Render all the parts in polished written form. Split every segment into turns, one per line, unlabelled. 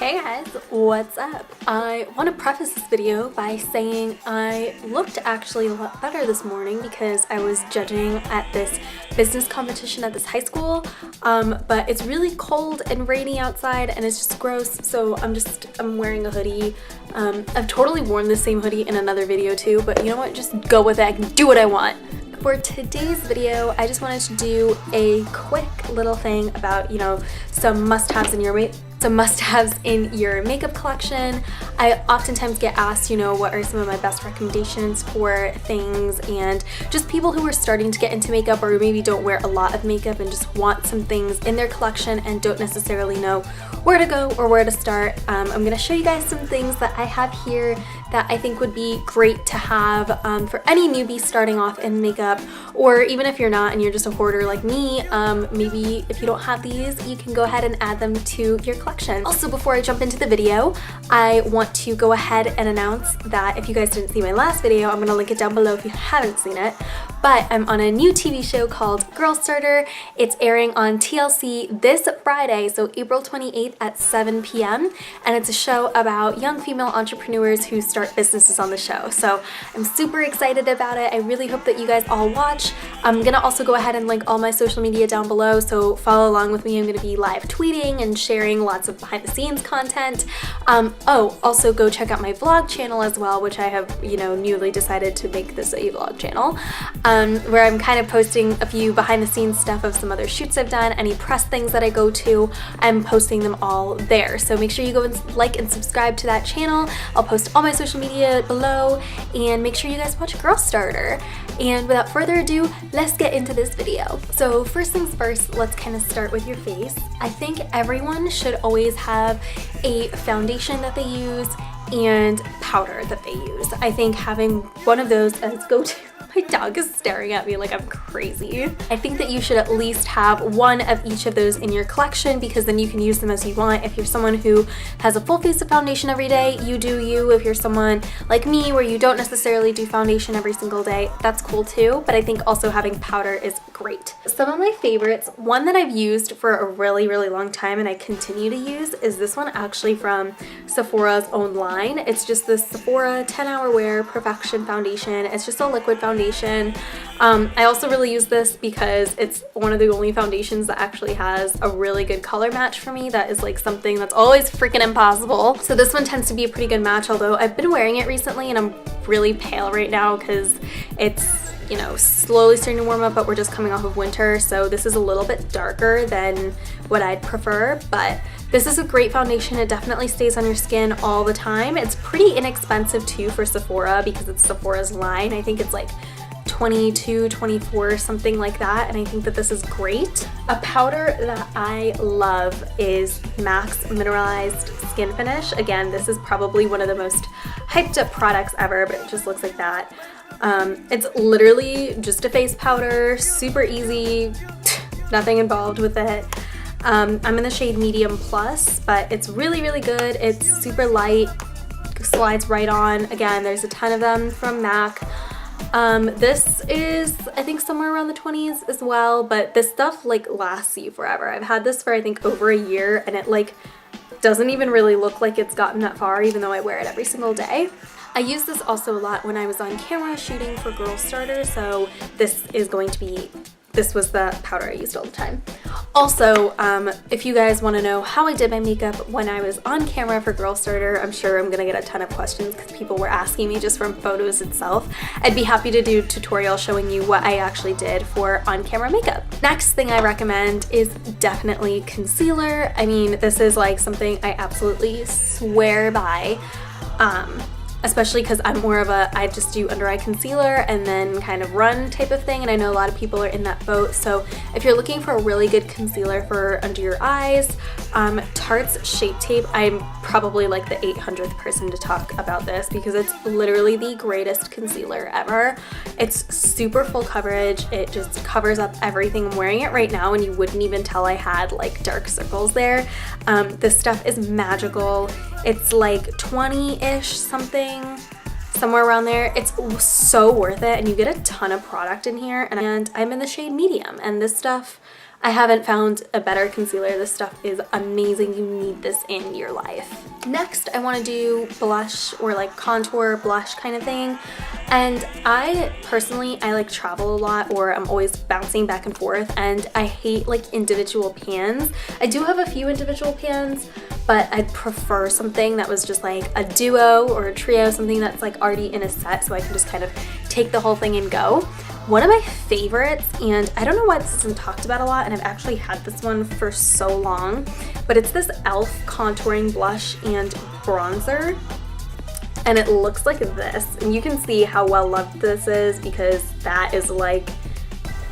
Hey guys, what's up? I want to preface this video by saying I looked actually a lot better this morning because I was judging at this business competition at this high school, but it's really cold and rainy outside and it's just gross, so I'm wearing a hoodie. I've totally worn the same hoodie in another video too, but you know what, just go with it. I can do what I want. For today's video, I just wanted to do a quick little thing about, some must-haves in your makeup collection. I oftentimes get asked, what are some of my best recommendations for things, and just people who are starting to get into makeup or maybe don't wear a lot of makeup and just want some things in their collection and don't necessarily know where to go or where to start. I'm gonna show you guys some things that I have here that I think would be great to have for any newbie starting off in makeup, or even if you're not and you're just a hoarder like me, maybe if you don't have these, you can go ahead and add them to your collection. Also, before I jump into the video, I want to go ahead and announce that if you guys didn't see my last video, I'm gonna link it down below if you haven't seen it, but I'm on a new TV show called Girl Starter. It's airing on TLC this Friday, so April 28th at 7 p.m. and it's a show about young female entrepreneurs who start businesses on the show. So I'm super excited about it. I really hope that you guys all watch. I'm gonna also go ahead and link all my social media down below, so follow along with me. I'm gonna be live tweeting and sharing lots of behind the scenes content. Also go check out my vlog channel as well, which I have, newly decided to make this a vlog channel, where I'm kind of posting a few behind the scenes stuff of some other shoots I've done, any press things that I go to. I'm posting them all there. So make sure you go and like and subscribe to that channel. I'll post all my social media below, and make sure you guys watch Girl Starter. And without further ado, let's get into this video. So first things first, let's kind of start with your face. I think everyone should always have a foundation that they use and powder that they use. I think having one of those as go-to. My dog is staring at me like I'm crazy. I think that you should at least have one of each of those in your collection, because then you can use them as you want. If you're someone who has a full face of foundation every day, you do you. If you're someone like me where you don't necessarily do foundation every single day, that's cool too. But I think also having powder is great. Some of my favorites, one that I've used for a really, really long time and I continue to use, is this one actually from Sephora's own line. It's just this Sephora 10-Hour Wear Perfection Foundation. It's just a liquid foundation. I also really use this because it's one of the only foundations that actually has a really good color match for me. That is like something that's always freaking impossible. So this one tends to be a pretty good match, although I've been wearing it recently and I'm really pale right now because it's slowly starting to warm up, but we're just coming off of winter, so this is a little bit darker than what I'd prefer, but this is a great foundation. It definitely stays on your skin all the time. It's pretty inexpensive too for Sephora because it's Sephora's line. I think it's like $22, $24, something like that, and I think that this is great. A powder that I love is MAC's Mineralized Skin Finish. Again, this is probably one of the most hyped up products ever, but it just looks like that. It's literally just a face powder, super easy, nothing involved with it. I'm in the shade Medium Plus, but it's really, really good. It's super light, slides right on. Again, there's a ton of them from MAC. This is, I think, somewhere around the 20s as well, but this stuff lasts you forever. I've had this for I think over a year, and it doesn't even really look like it's gotten that far, even though I wear it every single day. I use this also a lot when I was on camera shooting for Girl Starter, so this was the powder I used all the time. Also, if you guys want to know how I did my makeup when I was on camera for Girl Starter, I'm sure I'm gonna get a ton of questions because people were asking me just from photos itself. I'd be happy to do a tutorial showing you what I actually did for on-camera makeup. Next thing I recommend is definitely concealer. I mean, this is something I absolutely swear by. Especially because I'm more of I just do under eye concealer and then kind of run type of thing, and I know a lot of people are in that boat. So if you're looking for a really good concealer for under your eyes, Tarte's Shape Tape, I'm probably the 800th person to talk about this because it's literally the greatest concealer ever. It's super full coverage. It just covers up everything. I'm wearing it right now and you wouldn't even tell I had dark circles there. This stuff is magical. It's 20-ish something, somewhere around there. It's so worth it, and you get a ton of product in here, and I'm in the shade Medium, and this stuff I haven't found a better concealer. This stuff is amazing. You need this in your life. Next, I want to do blush or like contour blush kind of thing. And I personally, I like travel a lot, or I'm always bouncing back and forth, and I hate like individual pans. I do have a few individual pans, but I'd prefer something that was just like a duo or a trio, something that's like already in a set so I can just kind of take the whole thing and go. One of my favorites, and I don't know why this isn't talked about a lot, and I've actually had this one for so long, but it's this e.l.f. contouring blush and bronzer, and it looks like this. And you can see how well loved this is because that is like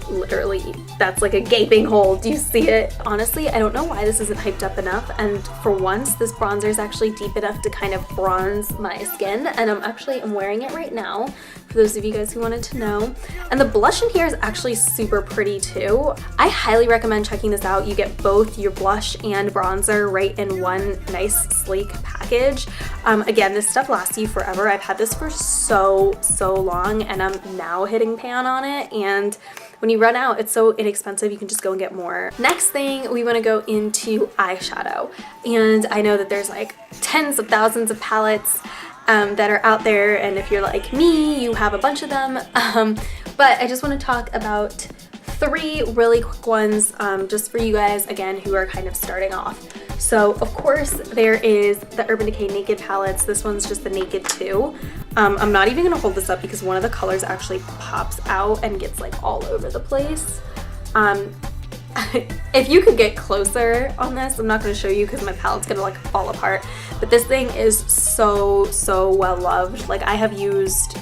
literally, that's like a gaping hole. Do you see it? Honestly, I don't know why this isn't hyped up enough, and for once this bronzer is actually deep enough to kind of bronze my skin, and I'm wearing it right now for those of you guys who wanted to know. And the blush in here is actually super pretty too. I highly recommend checking this out. You get both your blush and bronzer right in one nice sleek package. Again, this stuff lasts you forever. I've had this for so long, and I'm now hitting pan on it, and when you run out, it's so inexpensive, you can just go and get more. Next thing, we want to go into eyeshadow. And I know that there's like tens of thousands of palettes that are out there, and if you're like me, you have a bunch of them. But I just want to talk about 3 really quick ones just for you guys, again, who are kind of starting off. So of course there is the Urban Decay Naked palettes. This one's just the Naked 2. I'm not even gonna hold this up because one of the colors actually pops out and gets like all over the place. If you could get closer on this, I'm not gonna show you because my palette's gonna like fall apart, but this thing is so well loved. Like, I have used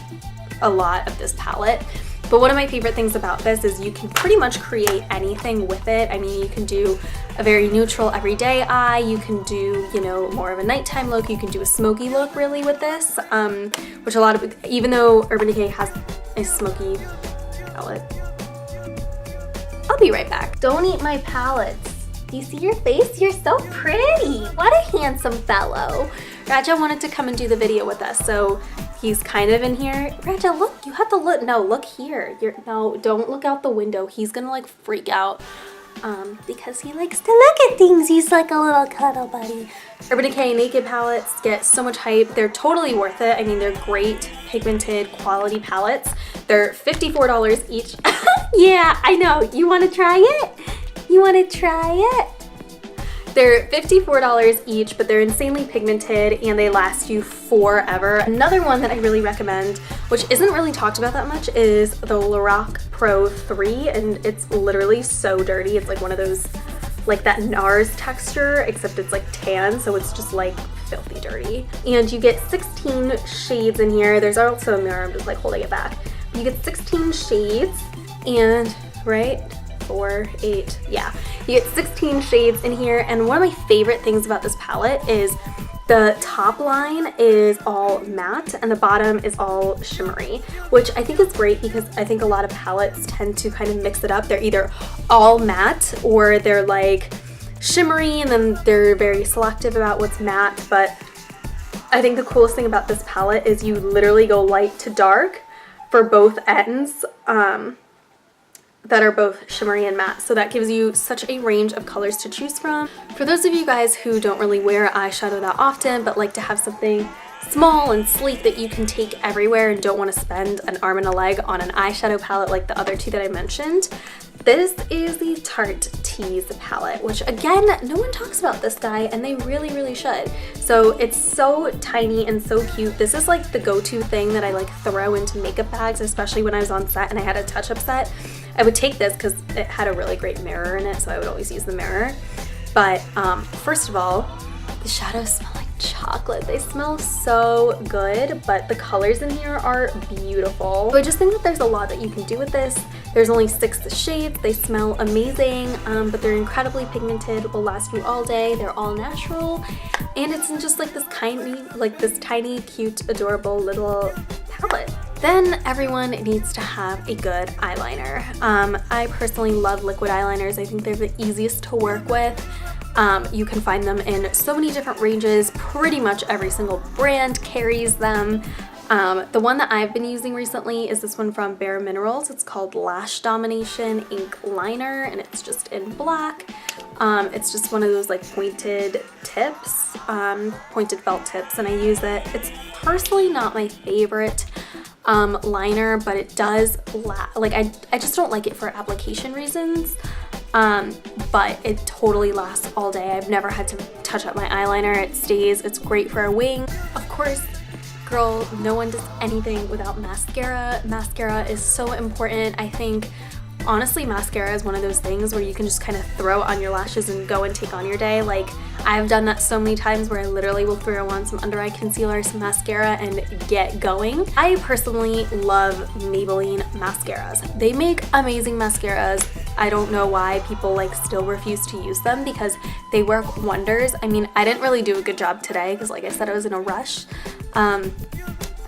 a lot of this palette. But one of my favorite things about this is you can pretty much create anything with it. I mean, you can do a very neutral everyday eye, you can do, you know, more of a nighttime look, you can do a smoky look really with this, which a lot of, even though Urban Decay has a smoky palette. I'll be right back. Don't eat my palettes. Do you see your face? You're so pretty. What a handsome fellow. Raja wanted to come and do the video with us, so he's kind of in here. Raja, look, you have to look. No, look here. No, don't look out the window. He's gonna like freak out because he likes to look at things. He's like a little cuddle buddy. Urban Decay Naked palettes get so much hype. They're totally worth it. I mean, they're great pigmented quality palettes. They're $54 each. Yeah, I know. You want to try it? You want to try it? They're $54 each, but they're insanely pigmented and they last you forever. Another one that I really recommend, which isn't really talked about that much, is the Lorac Pro 3, and it's literally so dirty. It's like one of those, like that NARS texture, except it's like tan, so it's just like filthy dirty. And you get 16 shades in here. There's also a mirror, I'm just like holding it back. You get 16 shades, and right? 4, 8, yeah. You get 16 shades in here, and one of my favorite things about this palette is the top line is all matte and the bottom is all shimmery, which I think is great because I think a lot of palettes tend to kind of mix it up. They're either all matte or they're like shimmery and then they're very selective about what's matte, but I think the coolest thing about this palette is you literally go light to dark for both ends. That are both shimmery and matte, so that gives you such a range of colors to choose from. For those of you guys who don't really wear eyeshadow that often but like to have something small and sleek that you can take everywhere and don't want to spend an arm and a leg on an eyeshadow palette like the other 2 that I mentioned, this is the Tarte Tease palette, which again, no one talks about this guy and they really should. So it's so tiny and so cute. This is like the go-to thing that I like throw into makeup bags, especially when I was on set and I had a touch-up set. I would take this because it had a really great mirror in it, so I would always use the mirror. But first of all, the shadows smell like chocolate. They smell so good, but the colors in here are beautiful. So I just think that there's a lot that you can do with this. There's only 6 shades. They smell amazing, but they're incredibly pigmented, will last you all day. They're all natural, and it's in just like this tiny, cute, adorable little palette. Then everyone needs to have a good eyeliner. I personally love liquid eyeliners. I think they're the easiest to work with. You can find them in so many different ranges. Pretty much every single brand carries them. The one that I've been using recently is this one from Bare Minerals. It's called Lash Domination Ink Liner, and it's just in black. It's just one of those like pointed tips, pointed felt tips, and I use it. It's personally not my favorite liner, but it does I just don't like it for application reasons. But it totally lasts all day. I've never had to touch up my eyeliner. It stays. It's great for a wing. Of course, girl, no one does anything without mascara. Mascara is so important. I think, honestly, mascara is one of those things where you can just kind of throw on your lashes and go and take on your day. Like, I've done that so many times where I literally will throw on some under eye concealer, some mascara, and get going. I personally love Maybelline mascaras. They make amazing mascaras. I don't know why people like still refuse to use them, because they work wonders. I mean, I didn't really do a good job today because, like I said, I was in a rush.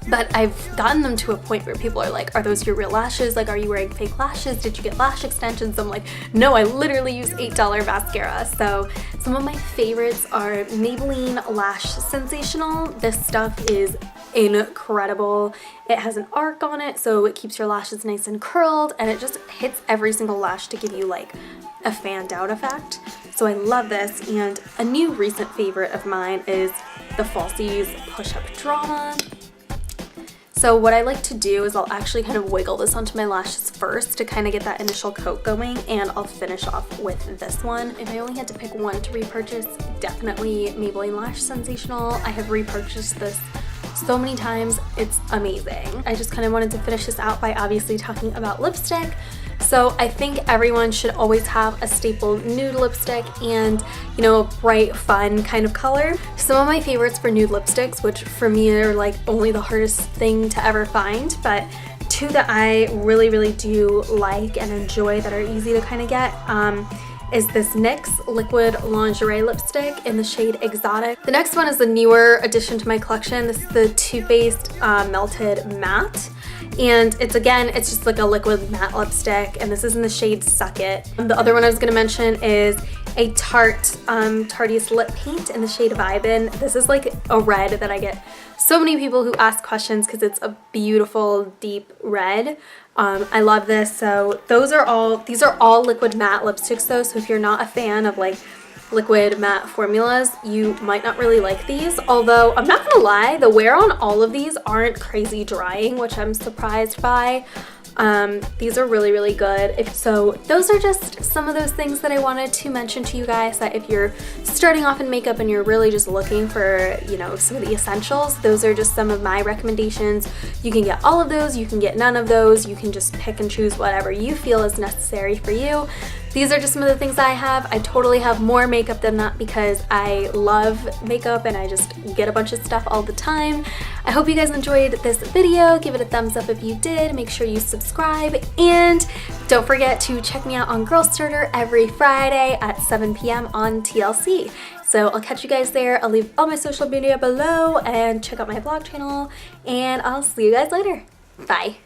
But I've gotten them to a point where people are like, are those your real lashes? Like, are you wearing fake lashes? Did you get lash extensions? I'm like, no, I literally use $8 mascara. So some of my favorites are Maybelline Lash Sensational. This stuff is incredible. It has an arc on it, so it keeps your lashes nice and curled, and it just hits every single lash to give you like a fanned out effect. So I love this. And a new recent favorite of mine is the Falsies Push Up Drama. So what I like to do is I'll actually kind of wiggle this onto my lashes first to kind of get that initial coat going, and I'll finish off with this one. If I only had to pick one to repurchase, definitely Maybelline Lash Sensational. I have repurchased this so many times. It's amazing. I just kind of wanted to finish this out by obviously talking about lipstick. So I think everyone should always have a staple nude lipstick and, you know, a bright, fun kind of color. Some of my favorites for nude lipsticks, which for me are like only the hardest thing to ever find, but two that I really do like and enjoy that are easy to kind of get, is this NYX Liquid Lingerie Lipstick in the shade Exotic. The next one is the newer addition to my collection. This is the Too Faced Melted Matte. And it's just like a liquid matte lipstick, and this is in the shade Suck It. The other one I was going to mention is a Tarte's Lip Paint in the shade Vibin. This is like a red that I get so many people who ask questions because it's a beautiful deep red. I love this. So these are all liquid matte lipsticks though, so if you're not a fan of like liquid matte formulas, you might not really like these, although I'm not gonna lie, the wear on all of these aren't crazy drying, which I'm surprised by. These are really good. So those are just some of those things that I wanted to mention to you guys, that if you're starting off in makeup and you're really just looking for, you know, some of the essentials, those are just some of my recommendations. You can get all of those, you can get none of those, you can just pick and choose whatever you feel is necessary for you. These are just some of the things I have. I totally have more makeup than that because I love makeup and I just get a bunch of stuff all the time. I hope you guys enjoyed this video. Give it a thumbs up if you did. Make sure you subscribe, and don't forget to check me out on Girl Starter every Friday at 7 p.m. on TLC. So I'll catch you guys there. I'll leave all my social media below, and check out my vlog channel, and I'll see you guys later. Bye.